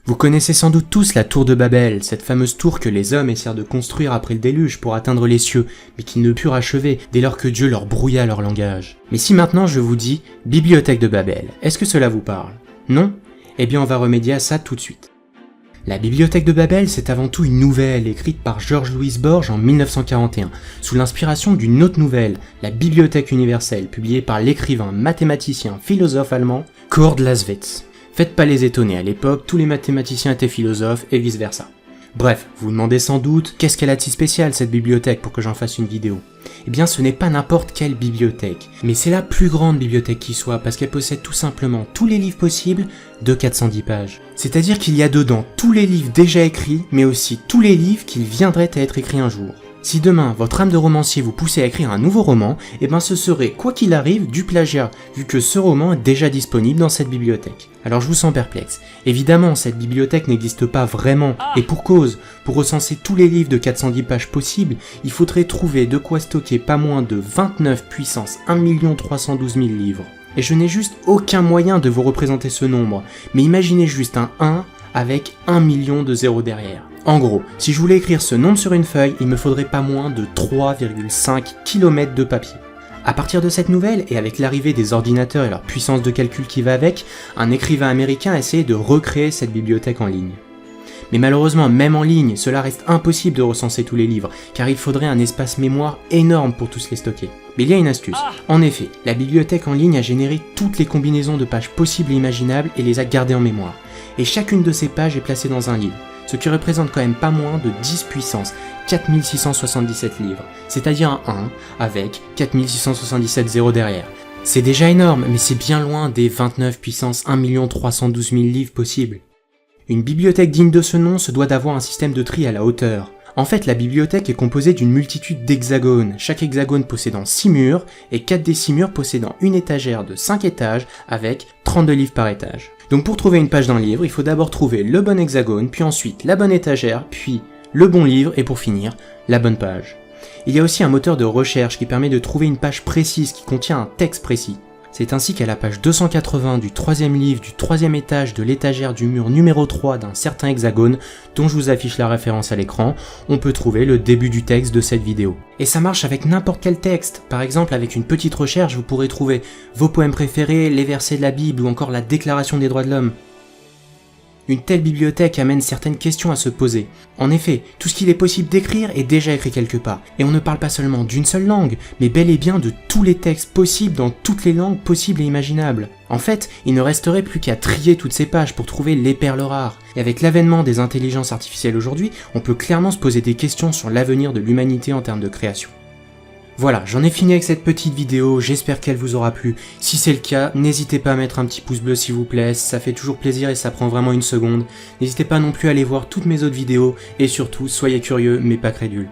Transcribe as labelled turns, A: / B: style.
A: Vous connaissez sans doute tous la tour de Babel, cette fameuse tour que les hommes essayèrent de construire après le déluge pour atteindre les cieux, mais qu'ils ne purent achever dès lors que Dieu leur brouilla leur langage. Mais si maintenant je vous dis bibliothèque de Babel, est-ce que cela vous parle? Non? Eh bien on va remédier à ça tout de suite. La bibliothèque de Babel, c'est avant tout une nouvelle écrite par George Louis Borges en 1941, sous l'inspiration d'une autre nouvelle, la Bibliothèque universelle, publiée par l'écrivain, mathématicien, philosophe allemand Kurt Laswetz. Faites pas les étonner, à l'époque, tous les mathématiciens étaient philosophes et vice versa. Bref, vous vous demandez sans doute, qu'est-ce qu'elle a de si spécial cette bibliothèque pour que j'en fasse une vidéo? Eh bien ce n'est pas n'importe quelle bibliothèque, mais c'est la plus grande bibliothèque qui soit parce qu'elle possède tout simplement tous les livres possibles de 410 pages. C'est-à-dire qu'il y a dedans tous les livres déjà écrits, mais aussi tous les livres qui viendraient à être écrits un jour. Si demain, votre âme de romancier vous poussait à écrire un nouveau roman, eh ben ce serait, quoi qu'il arrive, du plagiat, vu que ce roman est déjà disponible dans cette bibliothèque. Alors je vous sens perplexe. Évidemment, cette bibliothèque n'existe pas vraiment, et pour cause. Pour recenser tous les livres de 410 pages possibles, il faudrait trouver de quoi stocker pas moins de 29 puissance 1 312 000 livres. Et je n'ai juste aucun moyen de vous représenter ce nombre, mais imaginez juste un 1 avec 1 million de zéros derrière. En gros, si je voulais écrire ce nombre sur une feuille, il me faudrait pas moins de 3,5 km de papier. À partir de cette nouvelle, et avec l'arrivée des ordinateurs et leur puissance de calcul qui va avec, un écrivain américain a essayé de recréer cette bibliothèque en ligne. Mais malheureusement, même en ligne, cela reste impossible de recenser tous les livres, car il faudrait un espace mémoire énorme pour tous les stocker. Mais il y a une astuce. En effet, la bibliothèque en ligne a généré toutes les combinaisons de pages possibles et imaginables et les a gardées en mémoire. Et chacune de ces pages est placée dans un livre, ce qui représente quand même pas moins de 10 puissance 4677 livres, c'est-à-dire un 1 avec 4677 zéros derrière. C'est déjà énorme, mais c'est bien loin des 29 puissance 1 312 000 livres possibles. Une bibliothèque digne de ce nom se doit d'avoir un système de tri à la hauteur. En fait, la bibliothèque est composée d'une multitude d'hexagones, chaque hexagone possédant 6 murs, et 4 des 6 murs possédant une étagère de 5 étages avec 32 livres par étage. Donc pour trouver une page d'un livre, il faut d'abord trouver le bon hexagone, puis ensuite la bonne étagère, puis le bon livre, et pour finir, la bonne page. Il y a aussi un moteur de recherche qui permet de trouver une page précise qui contient un texte précis. C'est ainsi qu'à la page 280 du troisième livre du troisième étage de l'étagère du mur numéro 3 d'un certain hexagone, dont je vous affiche la référence à l'écran, on peut trouver le début du texte de cette vidéo. Et ça marche avec n'importe quel texte. Par exemple, avec une petite recherche, vous pourrez trouver vos poèmes préférés, les versets de la Bible ou encore la Déclaration des droits de l'homme. Une telle bibliothèque amène certaines questions à se poser. En effet, tout ce qu'il est possible d'écrire est déjà écrit quelque part, et on ne parle pas seulement d'une seule langue, mais bel et bien de tous les textes possibles dans toutes les langues possibles et imaginables. En fait, il ne resterait plus qu'à trier toutes ces pages pour trouver les perles rares. Et avec l'avènement des intelligences artificielles aujourd'hui, on peut clairement se poser des questions sur l'avenir de l'humanité en termes de création. Voilà, j'en ai fini avec cette petite vidéo, j'espère qu'elle vous aura plu. Si c'est le cas, n'hésitez pas à mettre un petit pouce bleu s'il vous plaît, ça fait toujours plaisir et ça prend vraiment une seconde. N'hésitez pas non plus à aller voir toutes mes autres vidéos, et surtout, soyez curieux mais pas crédules.